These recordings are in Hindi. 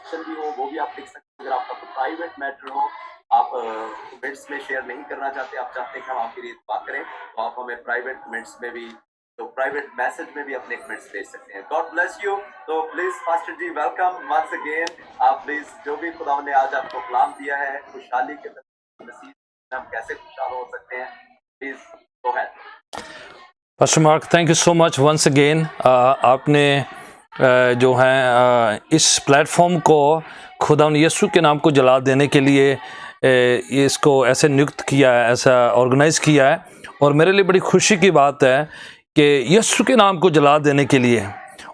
क्वेश्चन भी हो वो भी आप लिख सकते हैं। अगर आपका कोई प्राइवेट मैटर हो, आप कमेंट्स में शेयर नहीं करना चाहते, आप चाहते हैं कि हम आपके लिए बात करें, तो आप हमें प्राइवेट कमेंट्स में भी, तो प्राइवेट मैसेज में भी अपने कमेंट्स भेज सकते हैं। God bless you. तो please pastor ji welcome once again. आप प्लीज जो भी खुदा ने आज आपको कलाम दिया है, खुशहाली के नसीब में हम कैसे खुशहाल हो सकते हैं, please go ahead. Pastor Mark, thank you so much once again. आपने जो है इस प्लेटफॉर्म को खुदा यीशु के नाम को जला देने के लिए इसको ऐसे नियुक्त किया है, ऐसा ऑर्गेनाइज़ किया है। और मेरे लिए बड़ी खुशी की बात है कि यीशु के नाम को जला देने के लिए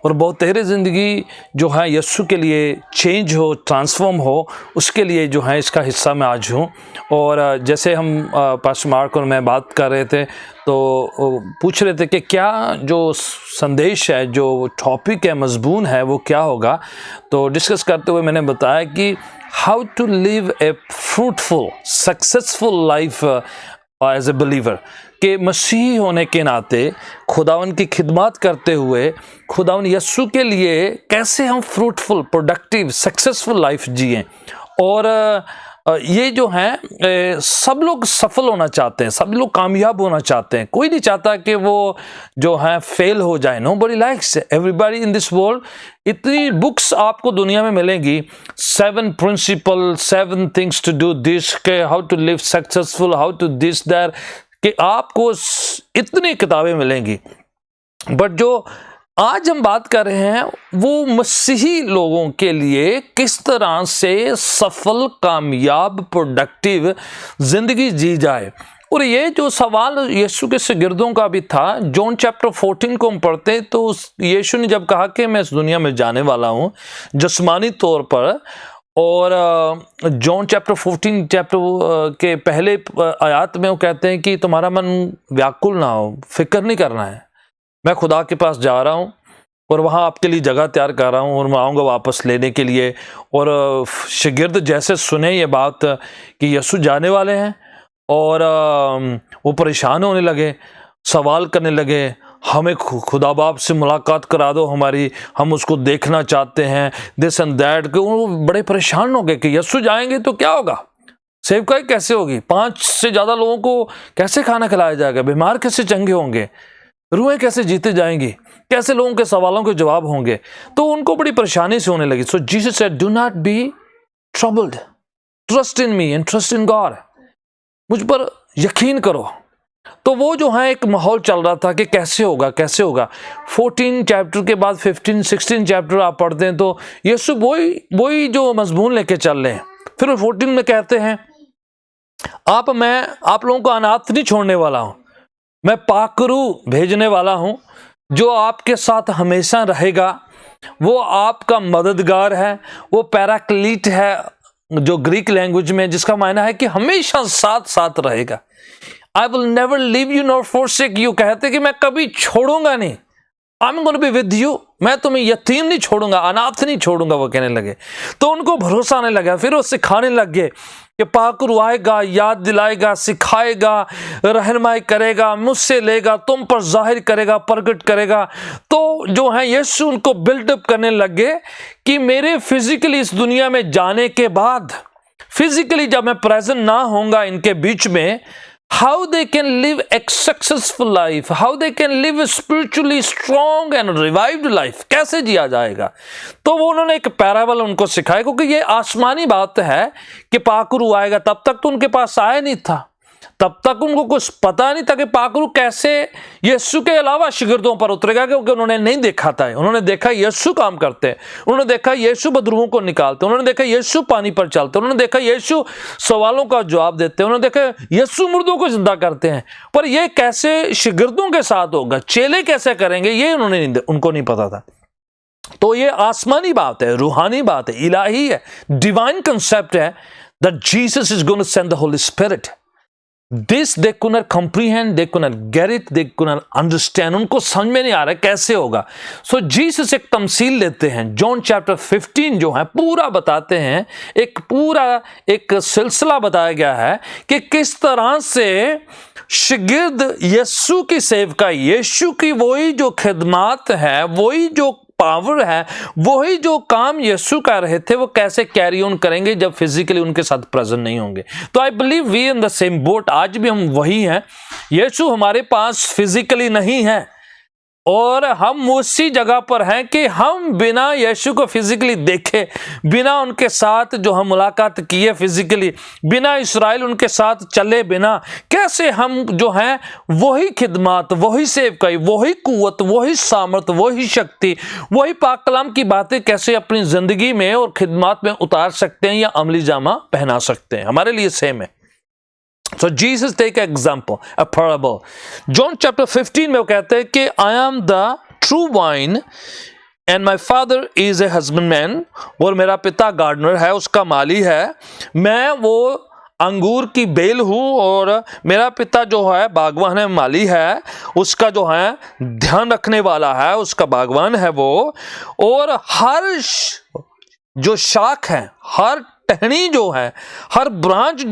और बहुत तेरे ज़िंदगी जो है यीशु के लिए चेंज हो, ट्रांसफॉर्म हो, उसके लिए जो है इसका हिस्सा मैं आज हूँ। और जैसे हम पास्टर मार्क और मैं बात कर रहे थे तो पूछ रहे थे कि क्या जो संदेश है, जो टॉपिक है, मजमून है, वो क्या होगा। तो डिस्कस करते हुए मैंने बताया कि how to live a fruitful successful life as a believer, कि मसीही होने के नाते खुदावन की खिदमत करते हुए खुदावन यीशु के लिए कैसे हम फ्रूटफुल, प्रोडक्टिव, सक्सेसफुल लाइफ जिएं। और ये जो है सब लोग सफल होना चाहते हैं, सब लोग कामयाब होना चाहते हैं। कोई नहीं चाहता कि वो जो है फेल हो जाए। Nobody likes, everybody in this world. इतनी बुक्स आपको दुनिया में मिलेंगी, 7 principle, 7 things to do this, के how to live successful, how to this that, कि आपको इतनी किताबें मिलेंगी। बट जो आज हम बात कर रहे हैं वो मसीही लोगों के लिए किस तरह से सफल, कामयाब, प्रोडक्टिव जिंदगी जी जाए। और ये जो सवाल यीशु के शागिर्दों का भी था, जॉन चैप्टर 14 को हम पढ़ते हैं तो यीशु ने जब कहा कि मैं इस दुनिया में जाने वाला हूँ जिस्मानी तौर पर, और जॉन चैप्टर 14 चैप्टर के पहले आयत में वो कहते हैं कि तुम्हारा मन व्याकुल ना हो, फिक्र नहीं करना है, मैं खुदा के पास जा रहा हूँ और वहाँ आपके लिए जगह तैयार कर रहा हूँ और मैं आऊँगा वापस लेने के लिए। और शागिर्द जैसे सुने ये बात कि यीशु जाने वाले हैं और वो परेशान होने लगे, सवाल करने लगे, हमें खुदा बाप से मुलाकात करा दो हमारी, हम उसको देखना चाहते हैं, दिस एंड दैट। कि वो बड़े परेशान हो गए कि यीशु जाएंगे तो क्या होगा, सेवकाई कैसे होगी, 5 से ज़्यादा लोगों को कैसे खाना खिलाया जाएगा, बीमार कैसे चंगे होंगे, रूहें कैसे जीते जाएंगी, कैसे लोगों के सवालों के जवाब होंगे। तो उनको बड़ी परेशानी से होने लगी। So Jesus said, do not be troubled, trust in me and trust in God, मुझ पर यकीन करो। तो वो जो है एक माहौल चल रहा था कि कैसे होगा, कैसे होगा। 14 चैप्टर के बाद 15, 16 चैप्टर आप पढ़ते हैं तो यीशु वही जो मजमून लेके चल रहे हैं। फिर 14 में कहते हैं, मैं आप लोगों को अनाथ नहीं छोड़ने वाला हूं, मैं पाकरू भेजने वाला हूं जो आपके साथ हमेशा रहेगा। वो आपका मददगार है, वो पैराक्लीट है जो ग्रीक लैंग्वेज में, जिसका मायना है कि हमेशा साथ साथ रहेगा। I will never leave you nor forsake you, कहते कि मैं कभी छोड़ूंगा नहीं। I am gonna be with you, मैं तुम्हें यतीम नहीं छोड़ूंगा, अनाथ नहीं छोड़ूंगा, वो कहने लगे। तो उनको भरोसा आने लगा। फिर वो सिखाने लग गए कि पाकुर आएगा, याद दिलाएगा, सिखाएगा, रहनुमाई करेगा, मुझसे लेगा, तुम पर जाहिर करेगा, प्रकट करेगा। तो जो है यीशु उनको बिल्डअप करने लग गए कि मेरे फिजिकली इस दुनिया में जाने के बाद, फिजिकली जब मैं प्रेजेंट ना होऊंगा इनके बीच में, how they can live a successful life, how they can live a spiritually strong and revived life, कैसे जिया जाएगा। तो वो उन्होंने एक पैराबल उनको सिखाया, क्योंकि ये आसमानी बात है कि पाकरू आएगा। तब तक तो उनके पास आया नहीं था, तब तक उनको कुछ पता नहीं था कि पाकरू कैसे यीशु के अलावा शागिर्दों पर उतरेगा, क्योंकि उन्होंने नहीं देखा था। उन्होंने देखा यीशु काम करते हैं, उन्होंने देखा यीशु बदरूहों को निकालते, उन्होंने देखा यीशु पानी पर चलते, उन्होंने देखा यीशु सवालों का जवाब देते, उन्होंने देखा यीशु मुर्दों को जिंदा करते हैं। पर यह कैसे शागिर्दों के साथ होगा, चेले कैसे करेंगे, ये उनको नहीं पता था। तो ये आसमानी बात है, रूहानी बात है, इलाही है, डिवाइन कंसेप्ट है, that Jesus is going to send the holy spirit. This they could not comprehend, they could not get it, they could not understand. उनको समझ में नहीं आ रहा है कैसे होगा। So Jesus एक तमसील लेते हैं, जॉन चैप्टर 15 जो है पूरा बताते हैं, एक सिलसिला बताया गया है कि किस तरह से शागिर्द यीशु की सेवकाई, यीशु की वही जो खिदमत है, वही जो पावर है, वही जो काम यीशु कर रहे थे वो कैसे कैरी ऑन करेंगे जब फिजिकली उनके साथ प्रेजेंट नहीं होंगे। तो I believe we in the same boat, आज भी हम वही हैं। यीशु हमारे पास फिजिकली नहीं है और हम उसी जगह पर हैं कि हम बिना यीशु को फिजिकली देखे, बिना उनके साथ जो हम मुलाकात किए फिजिकली, बिना इस्राएल उनके साथ चले बिना, कैसे हम जो हैं वही खिदमत, वही सेवकाई, वही कुव्वत, वही सामर्थ, वही शक्ति, वही पाक कलाम की बातें कैसे अपनी जिंदगी में और खिदमत में उतार सकते हैं या अमली जामा पहना सकते हैं। हमारे लिए सेम है। So Jesus take an example, a parable. John chapter 15 में वो कहते हैं कि I am the true vine and my father is a husbandman, और मेरा पिता गार्डनर है, उसका माली है, मैं वो अंगूर की बेल हूँ और मेरा पिता जो है बागवान है, माली है, उसका जो है ध्यान रखने वाला है, उसका बागवान है वो। और हर जो शाख है, हर टहनी जो है, हर ब्रांच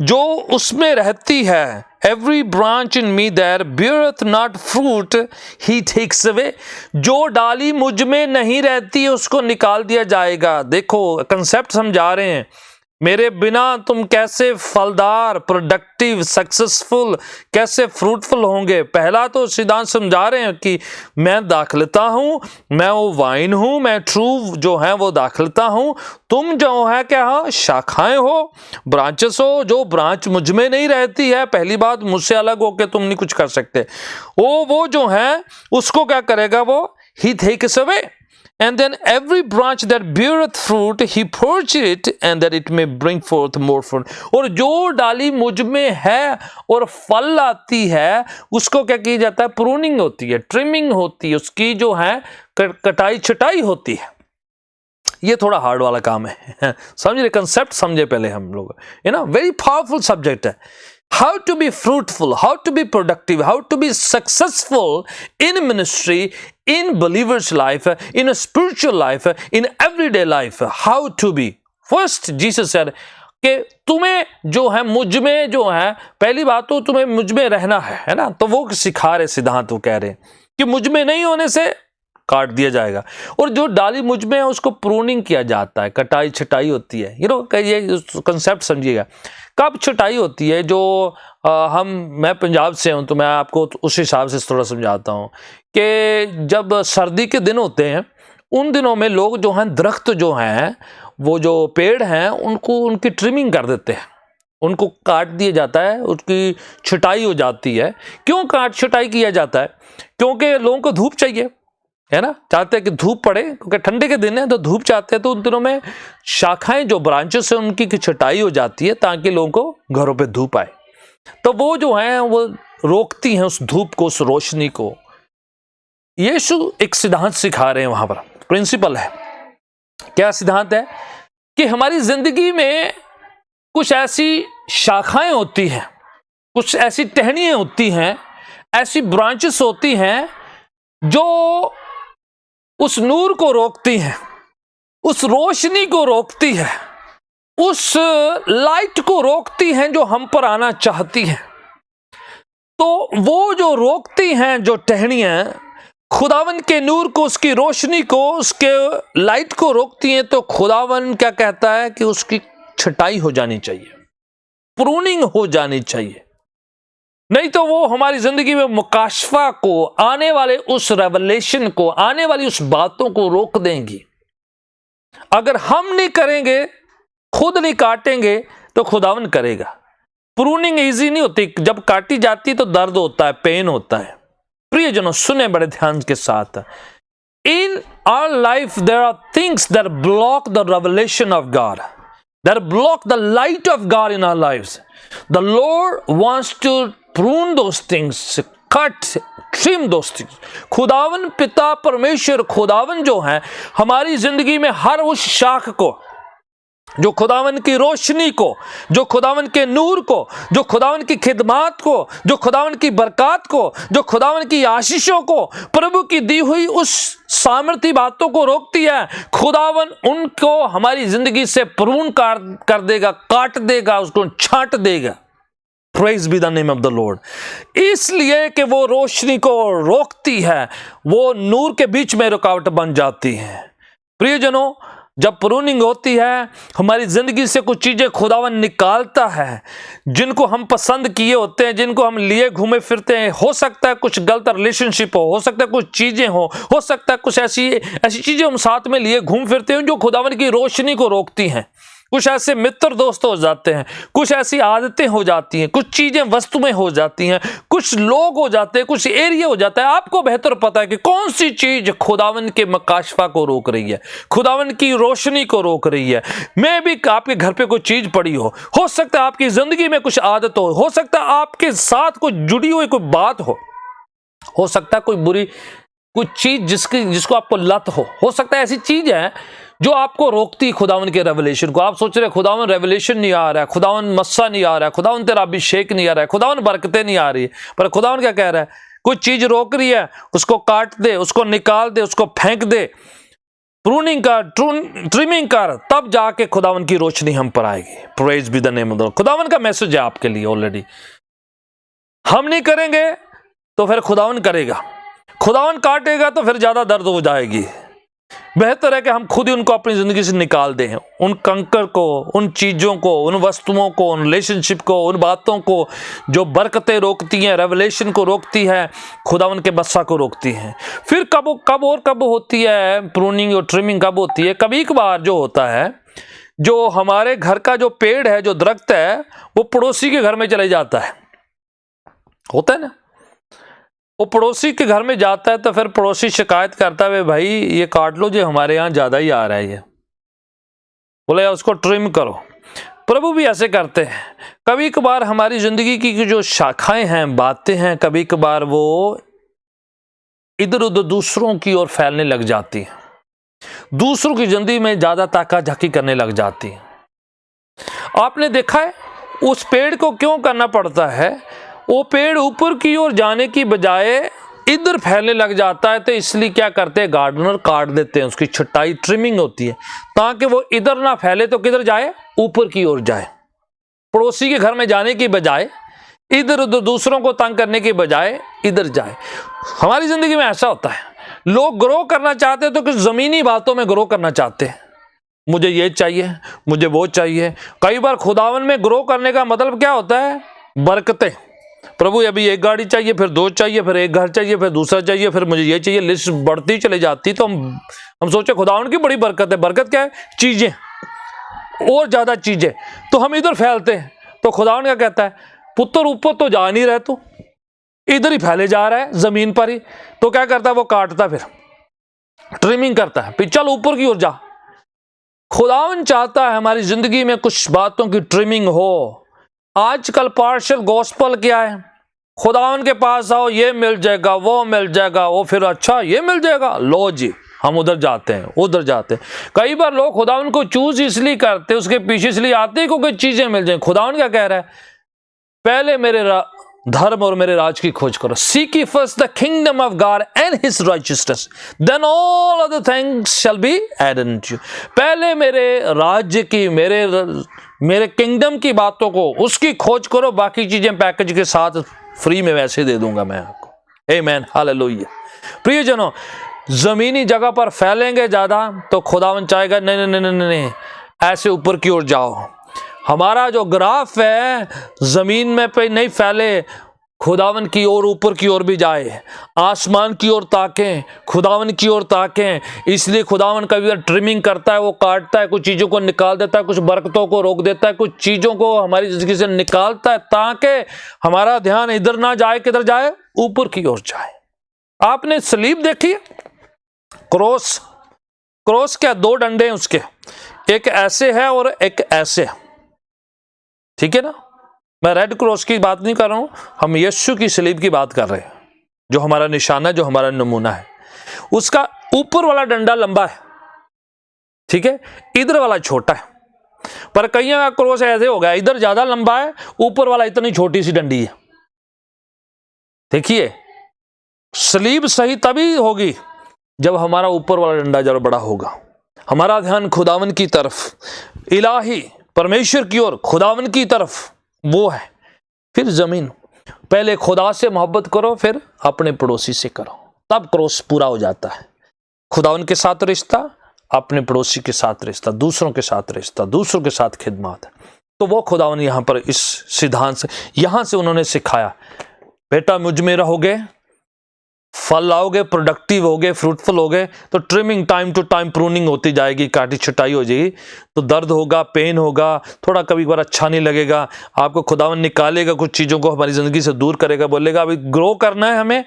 जो उसमें रहती है, every branch in me that beareth not fruit he takes away, जो डाली मुझ में नहीं रहती है उसको निकाल दिया जाएगा। देखो कंसेप्ट समझा रहे हैं, मेरे बिना तुम कैसे फलदार, प्रोडक्टिव, सक्सेसफुल, कैसे फ्रूटफुल होंगे। पहला तो सिद्धांत समझा रहे हैं कि मैं दाखलता हूं, मैं वो वाइन हूं, मैं ट्रू जो है वो दाखलता हूं, तुम जो है क्या हो, शाखाएं हो, ब्रांचेस हो। जो ब्रांच मुझ में नहीं रहती है, पहली बात मुझसे अलग होकर तुम नहीं कुछ कर सकते, वो जो है उसको क्या करेगा, वो ही takes away. And then every branch that beareth fruit, he purges it, and that it may bring forth more fruit. और जो डाली मुझ में है और फल लाती है, उसको क्या किया जाता है, प्रूनिंग होती है, ट्रिमिंग होती है, उसकी जो है कटाई छटाई होती है। ये थोड़ा हार्ड वाला काम है, समझ रहे, कंसेप्ट समझे पहले हम लोग, वेरी पावरफुल सब्जेक्ट है। How to be fruitful, how to be productive, how to be successful in ministry, in believer's life, in a spiritual life, in everyday life. How to be. First, Jesus said कि तुम्हें जो है मुझ में जो है, पहली बात तो तुम्हें मुझ में रहना है ना। तो वो सिखा रहे सिद्धांत, वो कह रहे हैं कि मुझ में नहीं होने से काट दिया जाएगा, और जो डाली मुझ में है उसको प्रूनिंग किया जाता है, कटाई छटाई होती है। ये कंसेप्ट समझिएगा। कब छटाई होती है, जो मैं पंजाब से हूं तो मैं आपको उस हिसाब से थोड़ा समझाता हूं कि जब सर्दी के दिन होते हैं, उन दिनों में लोग जो हैं दरख्त जो हैं, वो जो पेड़ हैं, उनकी ट्रिमिंग कर देते हैं, उनको काट दिया जाता है, उसकी छटाई हो जाती है। क्यों काट छटाई किया जाता है? क्योंकि लोगों को धूप चाहिए, है ना, चाहते हैं कि धूप पड़े, क्योंकि ठंडे के दिन है तो धूप चाहते हैं। तो उन दिनों में शाखाएं जो ब्रांचेस है उनकी छटाई हो जाती है ताकि लोगों को घरों पे धूप आए। तो वो जो है वो रोकती हैं उस धूप को, उस रोशनी को। यीशु एक सिद्धांत सिखा रहे हैं, वहां पर प्रिंसिपल है। क्या सिद्धांत है? कि हमारी जिंदगी में कुछ ऐसी शाखाएं होती हैं, कुछ ऐसी टहनियां होती हैं, ऐसी ब्रांचेस होती हैं जो उस नूर को रोकती हैं, उस रोशनी को रोकती है, उस लाइट को रोकती हैं जो हम पर आना चाहती हैं। तो वो जो रोकती हैं, जो टहनियां खुदावन के नूर को, उसकी रोशनी को, उसके लाइट को रोकती हैं, तो खुदावन क्या कहता है कि उसकी छटाई हो जानी चाहिए, प्रूनिंग हो जानी चाहिए। नहीं तो वो हमारी जिंदगी में मुकाशफा को, आने वाले उस रेवलेशन को, आने वाली उस बातों को रोक देंगी। अगर हम नहीं करेंगे, खुद नहीं काटेंगे, तो खुदावन करेगा। प्रूनिंग इजी नहीं होती, जब काटी जाती तो दर्द होता है, पेन होता है। प्रियजनों सुने बड़े ध्यान के साथ, in our life there are things that block the revelation of God, that block the light of God in our lives. The Lord wants to prune those things, cut, trim those things. खुदावन पिता परमेश्वर, खुदावन जो है हमारी जिंदगी में हर उस शाख को, जो खुदावन की रोशनी को, जो खुदावन के नूर को, जो खुदावन की खिदमत को, जो खुदावन की बरकत को, जो खुदावन की आशीषों को, प्रभु की दी हुई उस सामर्थी बातों को रोकती है। खुदावन उनको हमारी जिंदगी से प्रून कर देगा, काट देगा, उसको छांट देगा। Praise be the name of the Lord. इसलिए कि वो रोशनी को रोकती है, वो नूर के बीच में रुकावट बन जाती है। प्रियजनों, जब प्रूनिंग होती है, हमारी जिंदगी से कुछ चीजें खुदावन निकालता है जिनको हम पसंद किए होते हैं, जिनको हम लिए घूमे फिरते हैं। हो सकता है कुछ गलत रिलेशनशिप हो सकता है कुछ चीजें हो सकता है कुछ ऐसी चीजें हम साथ में लिए घूम फिरते हैं जो खुदावन की रोशनी को रोकती हैं। कुछ ऐसे मित्र दोस्त हो जाते हैं, कुछ ऐसी आदतें हो जाती हैं, कुछ चीजें वस्तुएं हो जाती हैं, कुछ लोग हो जाते हैं, कुछ एरिया हो जाता है। आपको बेहतर पता है कि कौन सी चीज खुदावन के मकाशफा को रोक रही है, खुदावन की रोशनी को रोक रही है। मैं भी आपके घर पे कोई चीज पड़ी हो सकता है आपकी जिंदगी में कुछ आदत हो सकता है आपके साथ कोई जुड़ी हुई कोई बात हो सकता है कोई बुरी कुछ चीज जिसको आपको लत हो सकता है ऐसी चीज है जो आपको रोकती खुदावन के रेवलेशन को। आप सोच रहे खुदावन रेवलेशन नहीं आ रहा है, खुदावन मस्सा नहीं आ रहा है, खुदावन तेरा अभिषेक नहीं आ रहा है, खुदावन बरकतें नहीं आ रही है, पर खुदावन क्या कह रहा है? कुछ चीज रोक रही है, उसको काट दे, उसको निकाल दे, उसको फेंक दे, प्रूनिंग कर, ट्रिमिंग कर, तब जाके खुदावन की रोशनी हम पर आएगी। Praise be the name of the Lord. खुदावन का मैसेज है आपके लिए ऑलरेडी। हम नहीं करेंगे तो फिर खुदावन करेगा, खुदावन काटेगा तो फिर ज्यादा दर्द हो जाएगी। बेहतर है कि हम खुद ही उनको अपनी जिंदगी से निकाल दें, उन कंकर को, उन चीजों को, उन वस्तुओं को, उन रिलेशनशिप को, उन बातों को जो बरकतें रोकती हैं, रेवलेशन को रोकती है, खुदावन के बस्सा को रोकती हैं। फिर कब होती है प्रूनिंग और ट्रिमिंग? कब होती है? कभी कभार जो होता है, जो हमारे घर का जो पेड़ है, जो दरख्त है, वो पड़ोसी के घर में चले जाता है, होता है ना। वो पड़ोसी के घर में जाता है तो फिर पड़ोसी शिकायत करता है, भाई ये काट लो, जो हमारे यहाँ ज्यादा ही आ रहा है, ये बोले उसको ट्रिम करो। प्रभु भी ऐसे करते हैं। कभी कभार हमारी जिंदगी की जो शाखाएं हैं, बातें हैं, कभी कभार वो इधर उधर दूसरों की ओर फैलने लग जाती है, दूसरों की जिंदगी में ज्यादा ताका झाकी करने लग जाती है। आपने देखा है उस पेड़ को क्यों करना पड़ता है? वो पेड़ ऊपर की ओर जाने की बजाय इधर फैलने लग जाता है, तो इसलिए क्या करते हैं, गार्डनर काट देते हैं, उसकी छटाई ट्रिमिंग होती है ताकि वो इधर ना फैले, तो किधर जाए, ऊपर की ओर जाए। पड़ोसी के घर में जाने की बजाय, इधर उधर दूसरों को तंग करने की बजाय इधर जाए। हमारी जिंदगी में ऐसा होता है, लोग ग्रो करना चाहते हैं तो कुछ जमीनी बातों में ग्रो करना चाहते हैं, मुझे ये चाहिए, मुझे वो चाहिए। कई बार खुदावन में ग्रो करने का मतलब क्या होता है, बरकतें। प्रभु अभी एक गाड़ी चाहिए, फिर दो चाहिए, फिर एक घर चाहिए, फिर दूसरा चाहिए, फिर मुझे ये चाहिए, लिस्ट बढ़ती चली जाती। तो हम सोचे खुदावन की बड़ी बरकत है। बरकत क्या है? चीजें, और ज्यादा चीजें। तो हम इधर फैलते हैं। तो खुदावन क्या कहता है, पुत्र ऊपर तो जा नहीं रहे, तो इधर ही फैले जा रहा है जमीन पर ही। तो क्या करता है, वो काटता, फिर ट्रिमिंग करता है, फिर चल ऊपर की ओर जा। खुदावन चाहता है हमारी जिंदगी में कुछ बातों की ट्रिमिंग हो। आजकल पार्शियल गॉस्पल क्या है, खुदावन के पास आओ, ये मिल जाएगा, वो मिल जाएगा, वो फिर अच्छा ये मिल जाएगा, लो जी हम उधर जाते हैं, उधर जाते हैं। कई बार लोग खुदावन को चूज इसलिए करते, उसके पीछे इसलिए आते हैं क्योंकि चीजें मिल जाए। खुदावन क्या कह रहा है, पहले मेरे धर्म और मेरे राज की खोज करो। Seek ye first the kingdom of God and his righteousness, then all other things shall be added unto you। पहले मेरे राज्य की, मेरे किंगडम की बातों को, उसकी खोज करो, बाकी चीजें पैकेज के साथ फ्री में वैसे दे दूंगा मैं आपको। आमीन, हालेलुया। प्रियजनों, जमीनी जगह पर फैलेंगे ज्यादा तो खुदावन चाहेगा नहीं नहीं नहीं नहीं, ऐसे ऊपर की ओर जाओ। हमारा जो ग्राफ है जमीन में पे नहीं फैले, खुदावन की ओर, ऊपर की ओर भी जाए, आसमान की ओर ताकें, खुदावन की ओर ताकें। इसलिए खुदावन कभी ट्रिमिंग करता है, वो काटता है, कुछ चीज़ों को निकाल देता है, कुछ बरकतों को रोक देता है, कुछ चीज़ों को हमारी जिंदगी से निकालता है ताकि हमारा ध्यान इधर ना जाए, किधर जाए, ऊपर की ओर जाए। आपने सलीब देखी है, क्रॉस क्या, दो डंडे हैं उसके, एक ऐसे है और एक ऐसे, ठीक है ना। मैं रेड क्रॉस की बात नहीं कर रहा हूं, हम यीशु की सलीब की बात कर रहे हैं, जो हमारा निशाना है, जो हमारा नमूना है। उसका ऊपर वाला डंडा लंबा है, ठीक है, इधर वाला छोटा है। पर कईयों का क्रॉस ऐसे हो गया, इधर ज्यादा लंबा है, ऊपर वाला इतनी छोटी सी डंडी है। देखिए, सलीब सही तभी होगी जब हमारा ऊपर वाला डंडा जरा बड़ा होगा, हमारा ध्यान खुदावन की तरफ, इलाही परमेश्वर की ओर, खुदावन की तरफ वो है। फिर ज़मीन। पहले खुदा से मोहब्बत करो, फिर अपने पड़ोसी से करो, तब क्रॉस पूरा हो जाता है। खुदा उनके साथ रिश्ता, अपने पड़ोसी के साथ रिश्ता, दूसरों के साथ रिश्ता, दूसरों के साथ खिदमत। तो वो खुदावन यहाँ पर इस सिद्धांत से, यहाँ से उन्होंने सिखाया, बेटा मुझ में रहोगे, फल लाओगे, प्रोडक्टिव होगे, फ्रूटफुल होगे, तो trimming time to time pruning होती जाएगी, काटी छटाई हो जाएगी, तो दर्द होगा, पेन होगा, थोड़ा कभी बार अच्छा नहीं लगेगा, आपको खुदावन निकालेगा, कुछ चीज़ों को हमारी ज़िंदगी से दूर करेगा, बोलेगा अभी ग्रो करना है हमें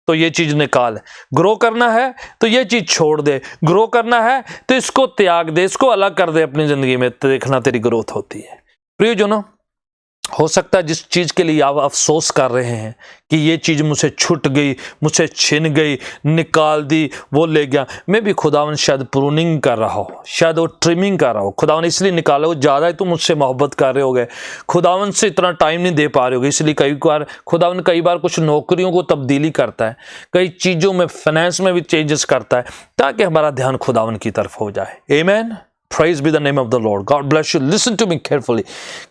तो ये चीज़ निकाल, ग्रो करना है तो ये चीज़ छोड़ दे, ग्रो करना है तो इसको त्याग दे, इसको अलग कर दे अपनी ज़िंदगी में, तो देखना तेरी ग्रोथ होती है। प्रियजनों, हो सकता है जिस चीज़ के लिए आप अफसोस कर रहे हैं कि ये चीज़ मुझसे छूट गई, मुझसे छिन गई, निकाल दी, वो ले गया, मैं भी खुदावन शायद प्रूनिंग कर रहा हो, शायद वो ट्रिमिंग कर रहा हो, खुदावन इसलिए निकाला हो, ज़्यादा ही तुम मुझसे मोहब्बत कर रहे होगे, खुदावन से इतना टाइम नहीं दे पा रहे होगे, इसलिए कई बार खुदावन कई बार कुछ नौकरियों को तब्दीली करता है, कई चीज़ों में फाइनेंस में भी चेंजेस करता है, ताकि हमारा ध्यान खुदावन की तरफ हो जाए। आमीन। Praise be the name of the Lord. God bless you. Listen to me carefully.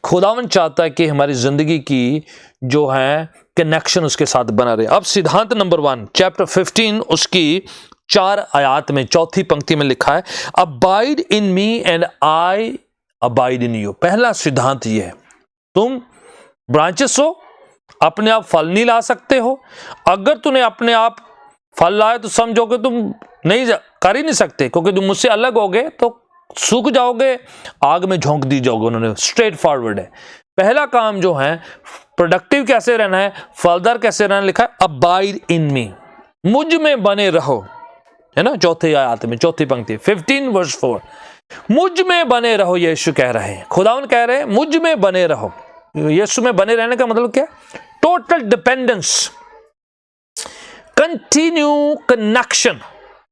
खुदावन चाहता है कि हमारी जिंदगी की जो है कनेक्शन उसके साथ बना रहे। अब सिद्धांत नंबर 1 चैप्टर 15 उसकी 4 आयत में चौथी पंक्ति में लिखा है, abide in me and I abide in you. पहला सिद्धांत ये है, तुम ब्रांचेस हो, अपने आप फल नहीं ला सकते हो। अगर तूने अपने आप फल लाए तो समझो कि तुम नहीं कर ही नहीं सकते, क्योंकि तुम मुझसे अलग हो गए तो सूख जाओगे, आग में झोंक दी जाओगे। उन्होंने स्ट्रेट फॉरवर्ड है। पहला काम जो है प्रोडक्टिव कैसे रहना है, फलदार कैसे रहना, लिखा है अबाइड इन मी, मुझ में बने रहो, है ना, चौथी आयत में चौथी पंक्ति 15 वर्स 4, मुझ में बने रहो। यीशु कह रहे हैं, खुदावन कह रहे हैं मुझ में बने रहो। यीशु में बने रहने का मतलब क्या? टोटल डिपेंडेंस, कंटिन्यू कनेक्शन,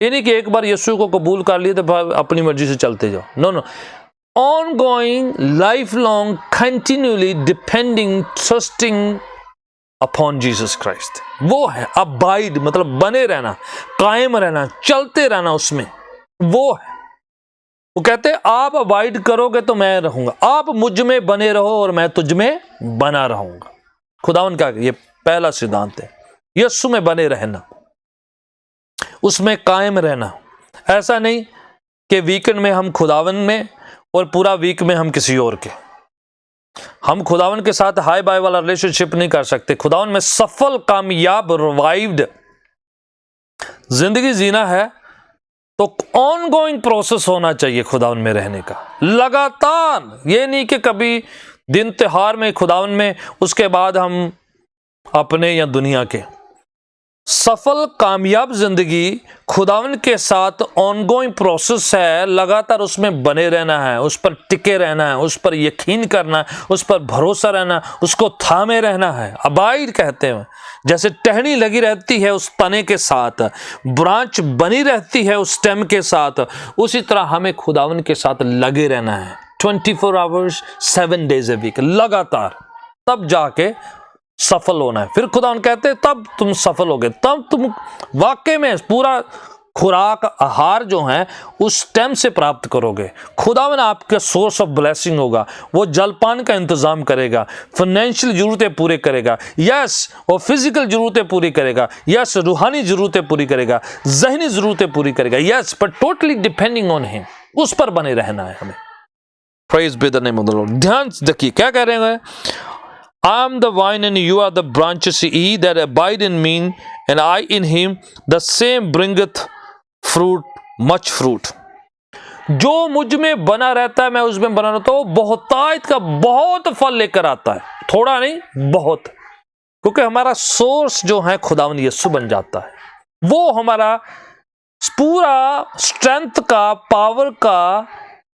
यानी कि एक बार यीशु को कबूल कर लिए तो अपनी मर्जी से चलते जाओ। No no, ongoing, lifelong, continuously depending, trusting upon Jesus Christ, वो है अबाइड, मतलब बने रहना, कायम रहना, चलते रहना उसमें, वो है। वो कहते हैं आप अबाइड करोगे तो मैं रहूंगा, आप मुझ में बने रहो और मैं तुझ में बना रहूंगा। खुदावन का ये पहला सिद्धांत है, यीशु में बने रहना, उसमें कायम रहना। ऐसा नहीं कि वीकेंड में हम खुदावन में और पूरा वीक में हम किसी और के। हम खुदावन के साथ हाई बाय वाला रिलेशनशिप नहीं कर सकते। खुदावन में सफल, कामयाब, रिवाइव्ड जिंदगी जीना है तो ऑन गोइंग प्रोसेस होना चाहिए खुदावन में रहने का, लगातार। ये नहीं कि कभी दिन त्योहार में खुदावन में, उसके बाद हम अपने या दुनिया के। सफल कामयाब जिंदगी खुदावन के साथ ऑनगोइंग प्रोसेस है, लगातार उसमें बने रहना है, उस पर टिके रहना है, उस पर यकीन करना है, उस पर भरोसा रहना, उसको थामे रहना है। अबाइड कहते हैं, जैसे टहनी लगी रहती है उस तने के साथ, ब्रांच बनी रहती है उस स्टेम के साथ, उसी तरह हमें खुदावन के साथ लगे रहना है 24 आवर्स 7 डेज ए वीक, लगातार, तब जाके सफल होना है। फिर खुदा कहते हैं तब तुम सफल होगे, तब तुम वाकई में पूरा खुराक, आहार जो है उस टाइम से प्राप्त करोगे। खुदावन आपके सोर्स ऑफ ब्लेसिंग होगा, वो जलपान का इंतजाम करेगा, फाइनेंशियल जरूरतें पूरे करेगा, यस, और फिजिकल जरूरतें पूरी करेगा, यस, रूहानी जरूरतें पूरी करेगा, ज़हनी जरूरतें पूरी करेगा, यस, पर टोटली डिपेंडिंग ऑन हिम, उस पर बने रहना है हमें। Praise be the name of the Lord. ध्यान देखिए क्या कह रहे हैं, I am the vine and you are the branches, he that abide in me and I in him, the same bringeth fruit, much fruit. जो मुझ में बना रहता है, मैं उसमें बना रहता हूँ, बहुतायत का बहुत फल लेकर आता है, थोड़ा नहीं बहुत, क्योंकि हमारा सोर्स जो है खुदावन यीशु बन जाता है, वो हमारा पूरा स्ट्रेंथ का, पावर का,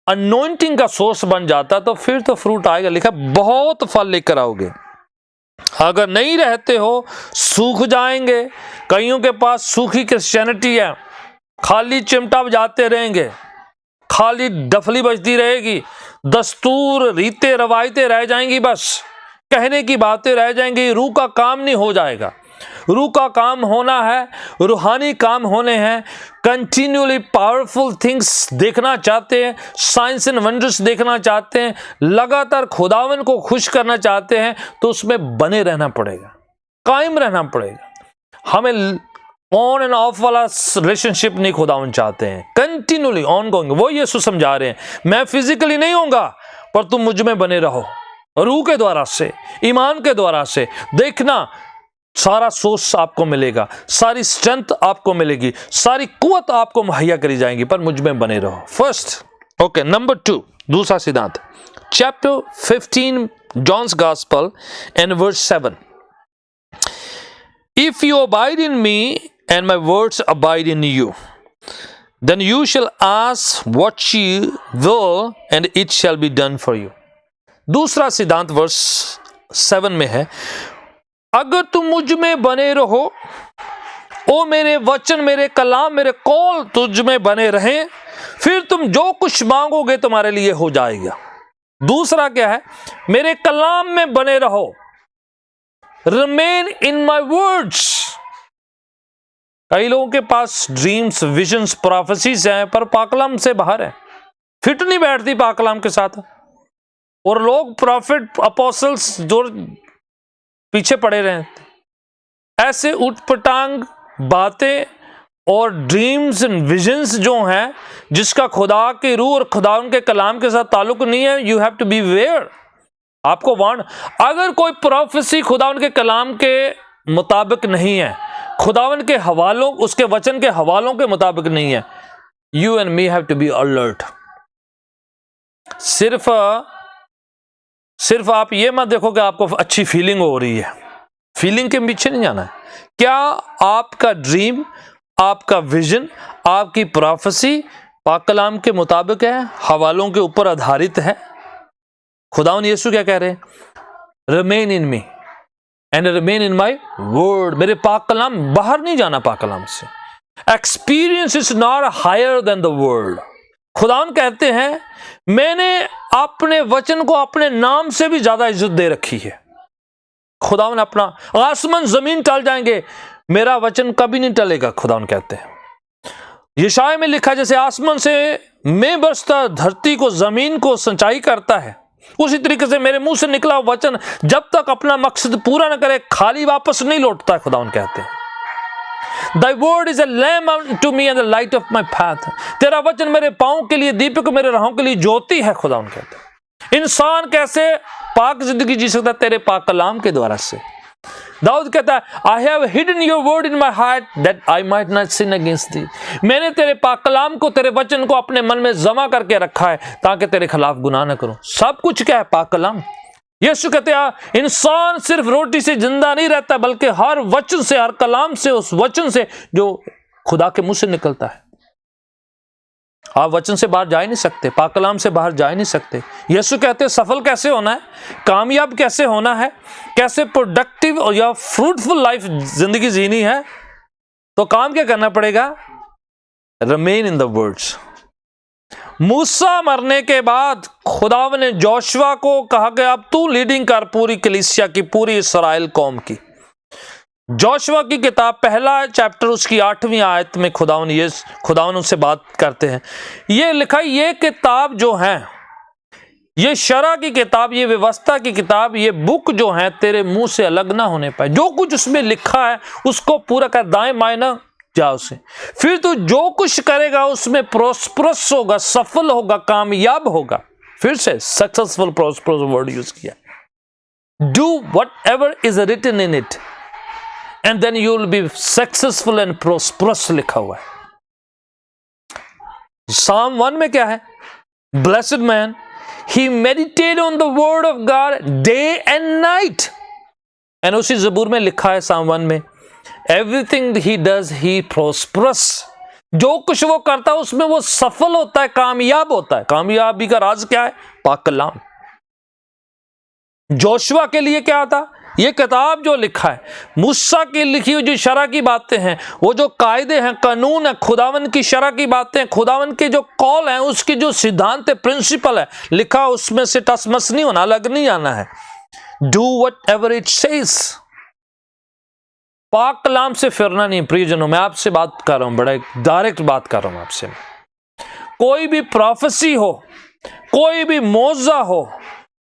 अनॉइंटिंग का सोर्स बन जाता, तो फिर तो फ्रूट आएगा। लिखा बहुत फल लेकर आओगे। अगर नहीं रहते हो सूख जाएंगे। कईयों के पास सूखी क्रिश्चियनिटी है, खाली चिमटा बजाते रहेंगे, खाली डफली बजती रहेगी, दस्तूर, रीते, रवायतें रह जाएंगी, बस कहने की बातें रह जाएंगी, रूह का काम नहीं हो जाएगा। रूह का काम होना है, रूहानी काम होने हैं, कंटिन्यूअली पावरफुल थिंग्स देखना चाहते हैं, साइंस एंड वंडर्स देखना चाहते हैं, लगातार खुदावन को खुश करना चाहते हैं, तो उसमें बने रहना पड़ेगा, कायम रहना पड़ेगा। हमें ऑन एंड ऑफ वाला रिलेशनशिप नहीं खुदावन चाहते हैं, कंटिन्यूअली ऑन गोइंग। वो यीशु समझा रहे हैं, मैं फिजिकली नहीं होऊंगा पर तुम मुझ में बने रहो, रूह के द्वारा से, ईमान के द्वारा से। देखना सारा सोर्स आपको मिलेगा, सारी स्ट्रेंथ आपको मिलेगी, सारी कुवत आपको मुहैया करी जाएंगी, पर मुझ में बने रहो। फर्स्ट, ओके, नंबर 2, दूसरा सिद्धांत, chapter 15 John's gospel and verse 7, if you abide in me and my words abide in you, then you shall ask what you will and it shall be done for you। दूसरा सिद्धांत वर्स 7 में है, अगर तुम मुझ में बने रहो, ओ मेरे वचन, मेरे कलाम, मेरे कौल तुझ में बने रहें, फिर तुम जो कुछ मांगोगे तुम्हारे लिए हो जाएगा। दूसरा क्या है, मेरे कलाम में बने रहो, remain in my words। कई लोगों के पास ड्रीम्स, विजन्स, प्रोफेसीज हैं, पर पाकलाम से बाहर है, फिट नहीं बैठती पाकलाम के साथ। और लोग प्रॉफिट, अपोस्टल्स जो पीछे पड़े रहे, ऐसे उटपटांग बातें और ड्रीम्स एंड विजन्स जो हैं, जिसका खुदा के रूह और खुदा उनके कलाम के साथ ताल्लुक नहीं है, you have to be aware. आपको वार्न, अगर कोई प्रोफेसी खुदा उनके कलाम के मुताबिक नहीं है, खुदावन के हवालों, उसके वचन के हवालों के मुताबिक नहीं है, you and me have to be alert. सिर्फ आप ये मत देखो कि आपको अच्छी फीलिंग हो रही है, फीलिंग के पीछे नहीं जाना है। क्या आपका ड्रीम, आपका विजन, आपकी प्रोफेसी पाक कलाम के मुताबिक है, हवालों के ऊपर आधारित है? खुदावन यीशु क्या कह रहे हैं, remain in me and remain in my word. मेरे पाक कलाम, बाहर नहीं जाना पाक कलाम से। Experience is not higher than the world. खुदावन कहते हैं, मैंने अपने वचन को अपने नाम से भी ज्यादा इज्जत दे रखी है। खुदावन अपना, आसमान जमीन टल जाएंगे, मेरा वचन कभी नहीं टलेगा, खुदावन कहते हैं। यशाया में लिखा, जैसे आसमान से मैं बरसता धरती को, जमीन को सिंचाई करता है, उसी तरीके से मेरे मुंह से निकला वचन जब तक अपना मकसद पूरा न करे, खाली वापस नहीं लौटता है। खुदावन कहते हैं, Thy word is a lamp unto me and the light of my path। तेरा वचन मेरे पांव के लिए दीपक, मेरे राहों के लिए ज्योति है। खुदावन कहते हैं, इंसान कैसे पाक जिंदगी जी सकता है? तेरे पाक कलाम के द्वारा से। दाऊद कहता है, I have hidden your word in my heart that I might not sin against thee। मैंने तेरे पाक कलाम को, तेरे वचन को अपने मन में जमा करके रखा है, ताकि तेरे खिलाफ गुनाह न करूं। सब कुछ क्या है? पाक कलाम। यीशु कहते हैं, इंसान सिर्फ रोटी से जिंदा नहीं रहता, बल्कि हर वचन से, हर कलाम से, उस वचन से जो खुदा के मुंह से निकलता है। आप वचन से बाहर जा ही नहीं सकते, पाक कलाम से बाहर जा ही नहीं सकते। यीशु कहते हैं, सफल कैसे होना है, कामयाब कैसे होना है, कैसे प्रोडक्टिव और या फ्रूटफुल लाइफ जिंदगी जीनी है, तो काम क्या करना पड़ेगा? Remain in the words. मूसा मरने के बाद खुदावन ने जोशुआ को कहा कि अब तू लीडिंग कर पूरी कलीसिया की, पूरी इस्राएल कौम की। जोशुआ की किताब पहला चैप्टर उसकी 8वीं आयत में खुदावन उनसे बात करते हैं। ये लिखा, ये किताब जो है, ये शरा की किताब, ये व्यवस्था की किताब, ये बुक जो है, तेरे मुंह से अलग ना होने पाए। जो कुछ उसमें लिखा है उसको पूरा कर, दाएं बाएं ना जा उसे। फिर तू जो कुछ करेगा उसमें प्रोस्परस होगा, सफल होगा, कामयाब होगा। फिर से सक्सेसफुल, प्रोस्परस वर्ड यूज किया। Do whatever is written in it and then you will be successful and prosperous लिखा हुआ है। Psalm 1 में क्या है? Blessed man, he meditated on the word of God day and night। and उसी ज़बूर में लिखा है Psalm 1 में, everything he does he prosperous। जो कुछ वो करता है उसमें वो सफल होता है, कामयाब होता है। कामयाबी का राज क्या है? पाक कलाम। जोशुआ के लिए क्या था? ये किताब जो लिखा है, मूसा की लिखी हुई जो शरा की बातें हैं, वो जो कायदे हैं, कानून है, खुदावन की शरा की बातें, खुदावन के जो कॉल हैं, उसकी जो सिद्धांत है, प्रिंसिपल है, लिखा उसमें से टसमस नहीं होना, अलग नहीं आना है। Do what ever it says. पाक कलाम से फिरना नहीं। प्रियजनों, मैं आपसे बात कर रहा हूं, बड़ा डायरेक्ट बात कर रहा हूं आपसे। कोई भी प्रोफेसी हो, कोई भी मौजा हो,